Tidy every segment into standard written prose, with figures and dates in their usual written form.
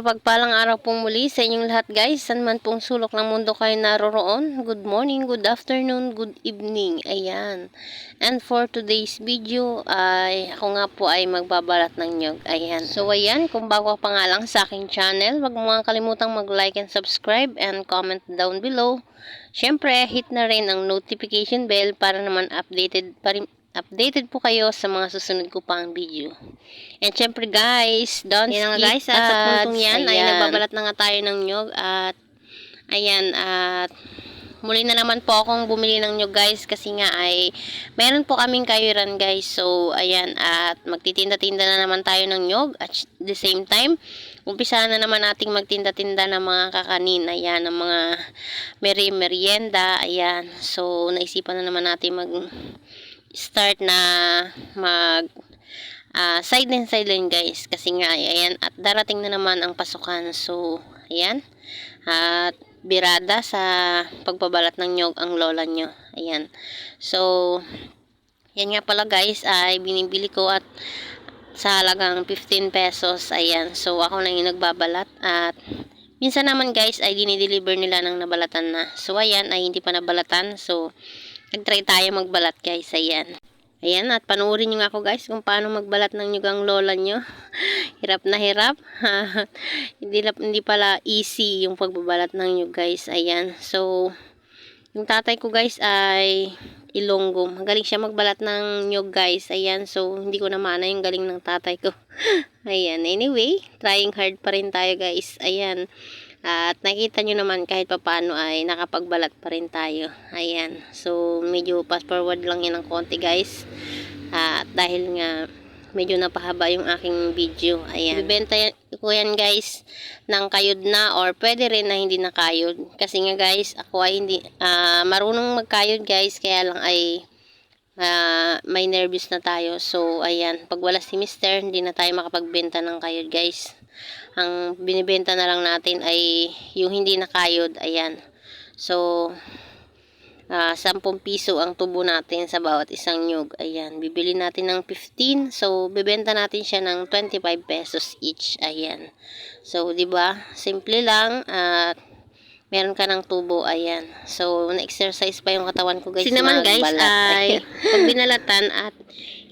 Mapagpalang araw pong muli sa inyong lahat guys. San man pong sulok ng mundo kayo naroroon. Good morning, good afternoon, good evening. Ayan. And for today's video ay ako nga po ay magbabalat ng nyog. Ayan. So ayan, kung bago pa nga lang sa aking channel, wag mo nga kalimutang mag-like and subscribe and comment down below. Syempre, hit na rin ang notification bell para naman updated po kayo sa mga susunod ko pang video. And syempre guys, don't skip guys, at sa puntong yan ay nagbabalat na nga tayo ng nyog at ayan, at muli na naman po akong bumili ng nyog guys kasi nga ay meron po kaming kayuran guys. So ayan, at magtitinda-tinda na naman tayo ng nyog at the same time umpisa na naman nating magtinda-tinda ng mga kakanin, ayan, ng mga merienda, ayan. So naisipan na naman natin start na sideline guys kasi nga ayan, at darating na naman ang pasukan. So ayan, at birada sa pagbabalat ng nyog ang lola nyo, ayan. So yan nga pala guys ay binibili ko at sa halagang 15 pesos, ayan. So ako na yung nagbabalat at minsan naman guys ay dinideliver nila ng nabalatan na. So ayan ay hindi pa nabalatan, so nagtry tayo magbalat guys, ayan. Ayan, at panoorin nyo nga ako guys kung paano magbalat ng nyug ang lola nyo. Hirap na hirap. hindi pala easy yung pagbabalat ng nyug guys. Ayan, so yung tatay ko guys ay Ilonggo. Magaling siya magbalat ng nyug guys. Ayan, so hindi ko na maana yung galing ng tatay ko. Ayan, anyway, trying hard pa rin tayo guys. Ayan. At nakita nyo naman kahit papaano ay nakapagbalat pa rin tayo. Ayan. So medyo fast forward lang yan ng konti guys. At dahil nga medyo napahaba yung aking video. Ayan. Bibenta ko yan guys ng kayod na or pwede rin na hindi na kayod. Kasi nga guys ako ay hindi marunong magkayod guys. Kaya lang ay may nervous na tayo. So ayan. Pag wala si mister hindi na tayo makapagbenta ng kayod guys. Ang binibenta na lang natin ay yung hindi nakayod, ayan. So 10 piso ang tubo natin sa bawat isang nyug, ayan. Bibili natin ng 15, so bibenta natin siya ng 25 pesos each, ayan. So 'di ba? Simple lang at meron ka ng tubo, ayan. So na-exercise pa yung katawan ko guys. Kasi naman guys ay pag binalatan at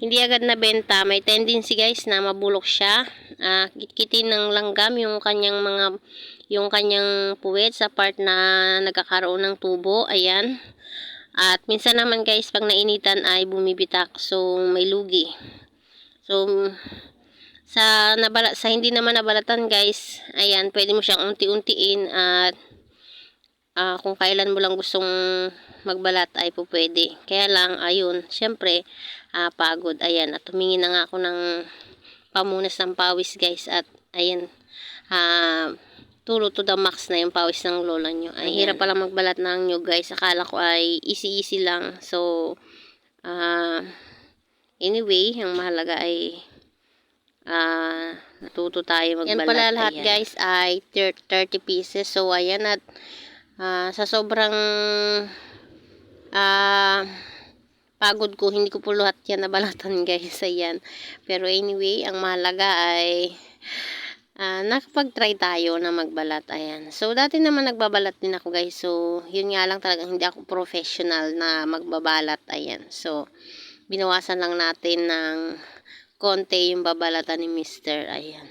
hindi agad nabenta, may tendency guys na mabulok siya. Kitkitin ng langgam yung kanyang puwet sa part na nagkakaroon ng tubo, ayan. At minsan naman guys pag nainitan ay bumibitak, so may lugi. So sa hindi naman nabalatan guys, ayan, pwede mo siyang unti-untiin at kung kailan mo lang gustong magbalat ay po pwede. Kaya lang ayun, syempre pagod, ayan, at tumingin na nga ako ng pamunas ng pawis guys at ayan, tulo to the max na yung pawis ng lola nyo. Ay hirap pala magbalat ng nyug guys, akala ko ay easy lang. So anyway, ang mahalaga ay natuto tayo magbalat. Yan pala lahat ayan. Guys ay 30 pieces. So ayan, at sa sobrang pagod ko, hindi ko po lahat yan nabalatan guys, ayan. Pero anyway, ang mahalaga ay nakapag-try tayo na magbalat, ayan. So dati naman nagbabalat din ako guys, so yun nga lang talaga hindi ako professional na magbabalat, ayan. So binawasan lang natin ng konti yung babalatan ni mister, ayan.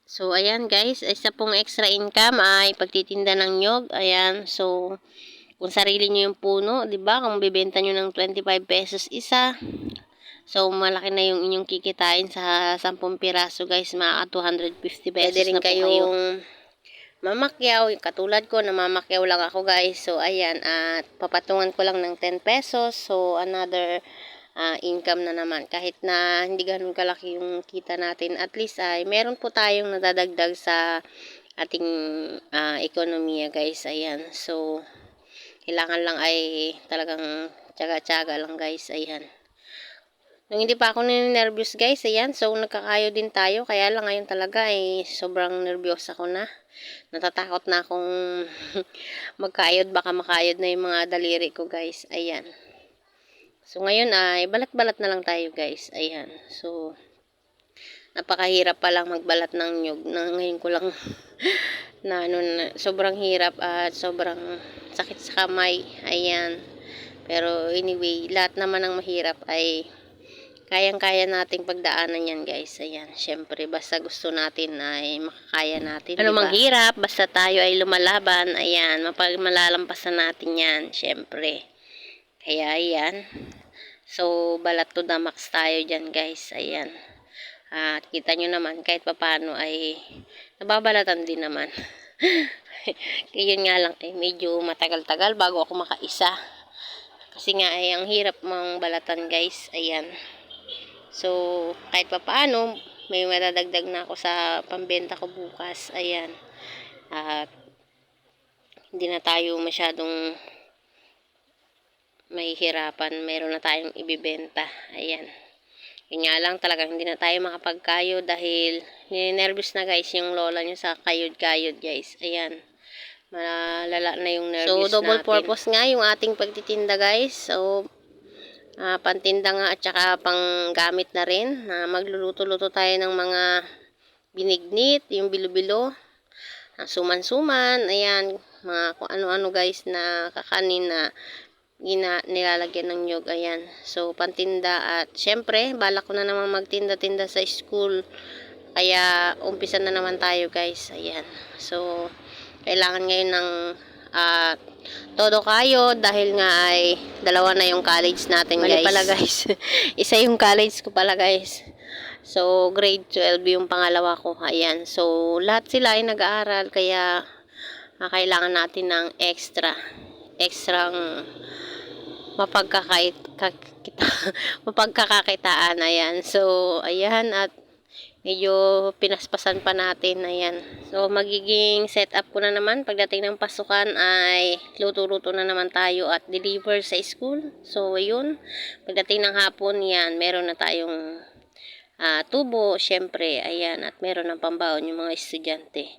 So ayan guys, isa pong extra income ay pagtitinda ng nyog, ayan. So kung sarili nyo yung puno, 'di ba? Kung bibenta nyo ng 25 pesos isa, so malaki na yung inyong kikitain sa 10 piraso guys, mga 250 pesos. Pwede rin na kayong mamakyaw, katulad ko, namamakyaw lang ako guys. So ayan, at papatungan ko lang ng 10 pesos. So another income na naman. Kahit na hindi ganun kalaki yung kita natin, at least ay meron po tayong nadadagdag sa ating ekonomiya guys, ayan. So kailangan lang ay talagang tiyaga-tiyaga lang guys, ayan. Nung hindi pa ako nervous guys, ayan, so nagkakayo din tayo, kaya lang ngayon talaga ay sobrang nervyos ako na. Natatakot na akong magkayod, baka makayod na yung mga daliri ko guys, ayan. So ngayon ay balat-balat na lang tayo guys, ayan. So napakahirap pa lang magbalat ng nyug. Na ngayon ko lang na ano na, sobrang hirap at sobrang sakit sa kamay. Ayan. Pero anyway, lahat naman ng mahirap ay kayang-kaya nating pagdaanan yan, guys. Ayan, syempre basta gusto natin ay makakaya natin, ano mang hirap, basta tayo ay lumalaban. Ayan, malalampasan natin yan, syempre. Kaya ayan. So, balat to the max tayo dyan, guys. Ayan. At kita nyo naman, kahit papano ay nababalatan din naman. Yun nga lang, medyo matagal-tagal bago ako makaisa. Kasi nga ay ang hirap mong balatan, guys. Ayan. So, kahit papaano, may madadagdag na ako sa pambenta ko bukas. Ayan. At hindi na tayo masyadong mahihirapan. Meron na tayong ibibenta. Ayan. Yun nga lang, talagang hindi na tayo makapagkayod dahil ninervous na, guys, yung lola nyo sa kayod-kayod, guys. Ayan. Malala na yung nervous natin. So, double purpose nga yung ating pagtitinda, guys. So, pantinda nga at saka panggamit na rin. Magluluto-luto tayo ng mga binignit, yung bilo-bilo, suman-suman, ayan, mga kung ano-ano, guys, na kakanin na nilalagyan ng nyug. Ayan. So, pantinda at syempre, balak ko na naman magtinda-tinda sa school. Kaya, umpisa na naman tayo, guys. Ayan. So, kailangan ngayon ng todo kayo dahil nga ay dalawa na yung college natin, guys. Mali pala, guys. Isa yung college ko pala, guys. So, grade 12 yung pangalawa ko. Ayan. So, lahat sila ay nag-aaral kaya kailangan natin ng extrang mapagkakakitaan. Ayan. So, ayan, at medyo pinaspasan pa natin. Ayan. So, magiging setup ko na naman pagdating ng pasukan ay luto-luto na naman tayo at deliver sa school. So, ayun. Pagdating ng hapon, yan, meron na tayong tubo, syempre. Ayan. At meron ng pambaon yung mga estudyante.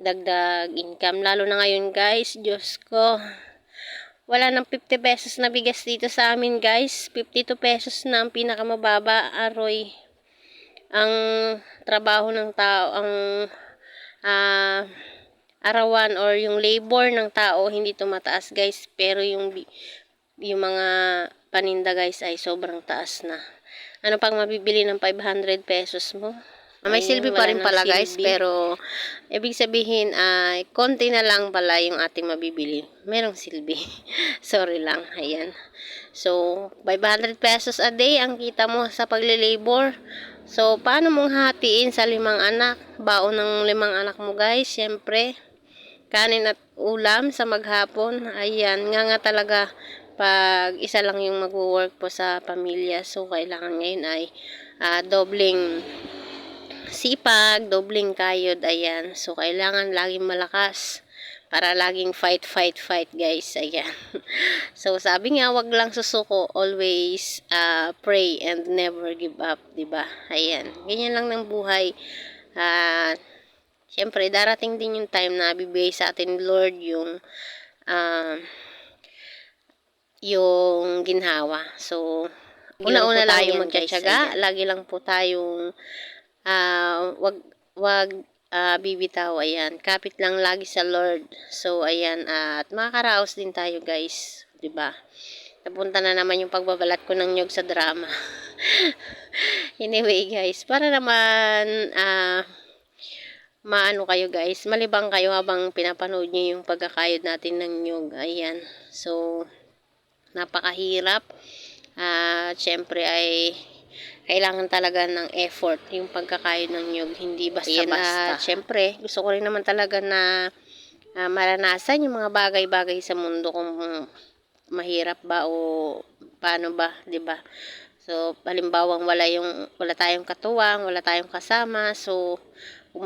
Dagdag income. Lalo na ngayon, guys. Diyos ko. Wala nang 50 pesos na bigas dito sa amin, guys. 52 pesos na ang pinakamababa. Aroy. Ang trabaho ng tao, ang arawan or yung labor ng tao, hindi tumataas, guys. Pero yung mga paninda, guys, ay sobrang taas na. Ano pang mabibili ng 500 pesos mo? May silbi pa rin pala, guys, pero ibig sabihin ay konti na lang pala yung ating mabibili. Merong silbi. Sorry lang. Ayan. So, 500 pesos a day ang kita mo sa pagle-labor. So, paano mong hatiin sa 5 anak? Baon ng 5 anak mo, guys. Siyempre, kanin at ulam sa maghapon. Ayan. Nga talaga pag isa lang yung mag-work po sa pamilya. So, kailangan ngayon ay dobling sipag, dobling kayod. Ayan. So, kailangan laging malakas para laging fight, guys. Ayan. So, sabi nga, wag lang susuko. Always pray and never give up. Diba? Ayan. Ganyan lang ng buhay. Siyempre, darating din yung time na bibigay sa atin, Lord, yung ginhawa. So, una-una lang tayong magtsatsaga. Lagi lang po tayong wag bibitaw. Ayan. Kapit lang lagi sa Lord. So, ayan. At makakaraos din tayo, guys. Diba? Napunta na naman yung pagbabalat ko ng nyug sa drama. Anyway, guys. Para naman maano kayo, guys. Malibang kayo habang pinapanood nyo yung pagkakayod natin ng nyug. Ayan. So, napakahirap. Syempre ay kailangan talaga ng effort yung pagkakayod ng nyug, hindi basta-basta. Syempre, gusto ko rin naman talaga na maranasan yung mga bagay-bagay sa mundo kung mahirap ba o paano ba, 'di ba? So, halimbawa wala tayong katuwang, wala tayong kasama. So, kung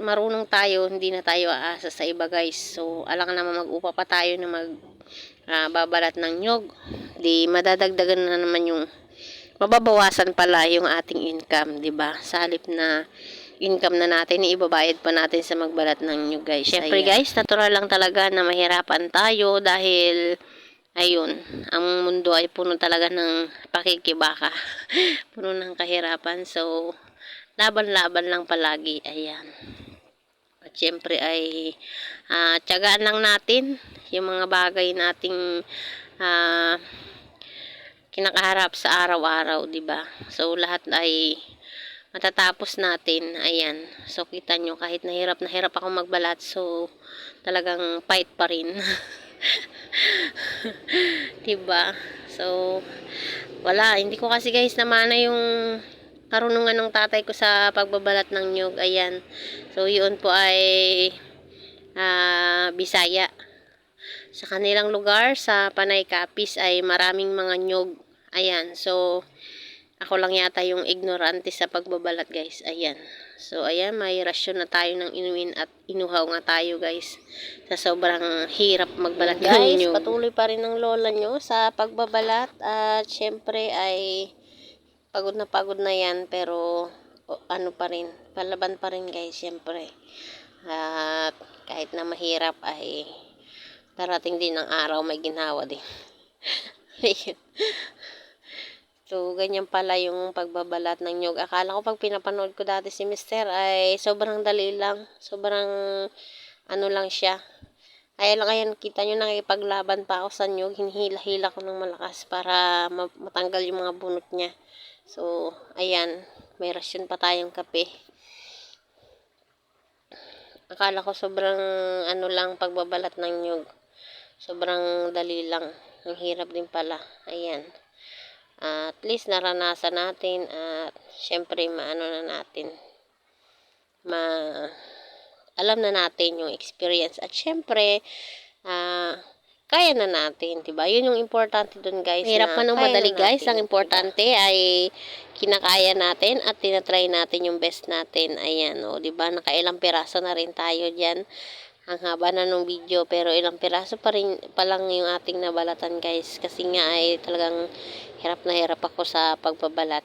marunong tayo, hindi na tayo aasa sa iba, guys. So, alangan naman mag-upa pa tayo na babalat ng nyug. Di madadagdagan na naman yung mababawasan pala yung ating income, 'di ba? Sa halip na income na natin, ibabayad pa natin sa magbalat ng nyug, guys. Syempre, guys, natural lang talaga na mahirapan tayo dahil ayun, ang mundo ay puno talaga ng pakikibaka. Puno ng kahirapan. So, laban-laban lang palagi. Ayan. At syempre ay tiyagaan lang natin yung mga bagay nating ah, kinakaharap sa araw-araw, 'di ba? So lahat ay matatapos natin. Ayan. So kita nyo kahit nahirap ako magbalat, so talagang fight pa rin. 'Di ba? So wala, hindi ko kasi guys namana yung karunungan ng tatay ko sa pagbabalat ng nyug. Ayan. So yun po ay Bisaya. Sa kanilang lugar sa Panay Capiz ay maraming mga nyug. Ayan. So ako lang yata yung ignorante sa pagbabalat guys. Ayan. So ayan, may rasyon na tayo ng inumin at inuhaw nga tayo guys. Sa sobrang hirap magbalat guys. Patuloy pa rin ng lola nyo sa pagbabalat. At syempre ay pagod na yan. Pero ano pa rin, palaban pa rin guys syempre. At kahit na mahirap ay darating din ang araw may ginhawa din. So, ganyan pala yung pagbabalat ng nyug. Akala ko pag pinapanood ko dati si Mister ay sobrang dali lang. Sobrang ano lang siya. Kaya lang ayan, kita nyo nakipaglaban pa ako sa nyug. Hinihila-hila ko ng malakas para matanggal yung mga bunot niya. So, ayan. May rasyon pa tayong kape. Akala ko sobrang ano lang pagbabalat ng nyug. Sobrang dali lang. Ang hirap din pala. Ayan. At least naranasan natin at syempre maano na natin. Alam na natin yung experience at syempre kaya na natin, 'di ba? Yun yung importante dun, guys. Hirap man o madali, guys. Ang importante ay kinakaya natin at tinatry natin yung best natin. Ayan, o, 'di ba? Nakailang piraso na rin tayo diyan. Ang haba na nung video pero ilang piraso pa lang yung ating nabalatan guys kasi nga ay talagang hirap na hirap ako sa pagbabalat.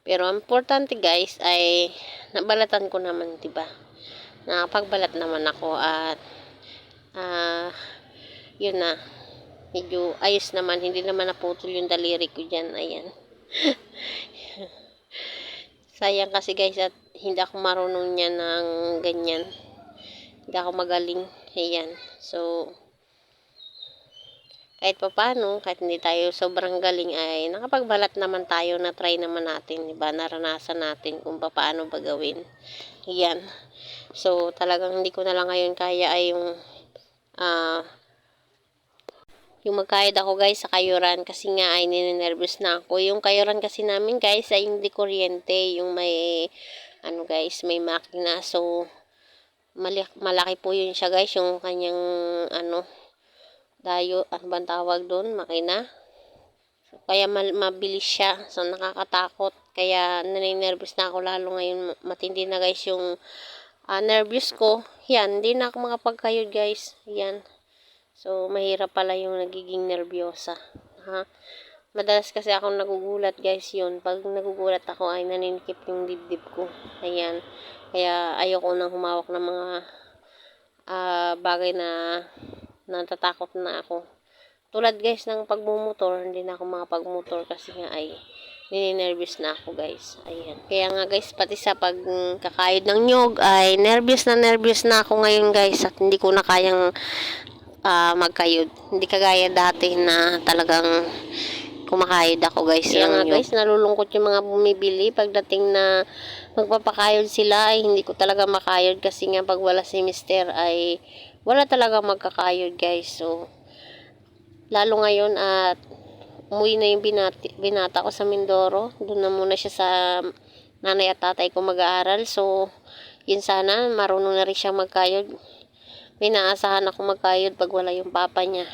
Pero ang importante guys ay nabalatan ko naman, 'di ba? Nakapagbalat naman ako at yun na. Medyo ayos naman, hindi naman naputol yung daliri ko diyan. Ayan. Sayang kasi guys at hindi ako marunong niya ng ganyan. Hindi ako magaling. Ayan. So, kahit pa paano, kahit hindi tayo sobrang galing ay nakapagbalat naman tayo, na try naman natin, diba? Naranasan natin kung paano ba gawin. Ayan. So, talagang hindi ko na lang ngayon kaya ay yung magkayod ako guys sa kayuran kasi nga ay ninenervous na ako. Yung kayuran kasi namin guys ay hindi kuryente. Yung may, ano guys, may makina. So, malaki po yun siya guys, yung kanyang dayo, ano bang tawag doon, makina. So, kaya mabilis siya, so nakakatakot, kaya naninervous na ako lalo ngayon. Matindi na guys yung nervous ko. Yan, hindi na ako makapagkayod guys. Yan, so mahirap pala yung nagiging nervyosa. Madalas kasi akong nagugulat guys yun. Pag nagugulat ako ay naninikip yung dibdib ko. Ayan. Kaya ayoko nang humawak ng mga bagay na natatakot na ako. Tulad guys ng pagmumotor, hindi na ako makapagmotor kasi nga ay nininervous na ako guys. Ayan. Kaya nga guys, pati sa pagkakayod ng nyug ay nervous na ako ngayon guys at hindi ko na kayang magkayod. Hindi kagaya dati na talagang kumakayod ako guys. Kaya nga guys, nalulungkot yung mga bumibili pagdating na magpapakayod sila ay hindi ko talaga makayod kasi nga pag wala si Mister ay wala talaga magkakayod guys. So lalo ngayon at umuwi na yung binata ko sa Mindoro. Doon na muna siya sa nanay at tatay ko mag-aaral. So yun, sana marunong na rin siya magkayod. May naasahan ako magkayod pag wala yung papa niya.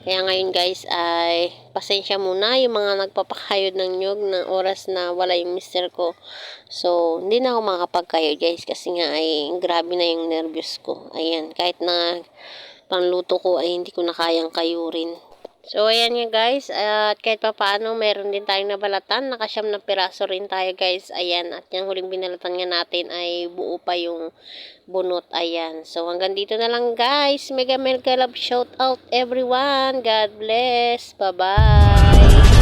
Kaya ngayon guys ay pasensya muna yung mga nagpapakayod ng nyug ng oras na wala yung Mister ko. So hindi na ako makapagkayod guys kasi nga ay grabe na yung nervous ko. Ayan, kahit na panluto ko ay hindi ko na kayang kayurin. So ayan nga guys, at kahit pa paano meron din tayong nabalatan, nakasyam na piraso rin tayo guys. Ayan, at yung huling binalatan nga natin ay buo pa yung bunot. Ayan, so hanggang dito na lang guys. Mega love shout out everyone. God bless, bye bye.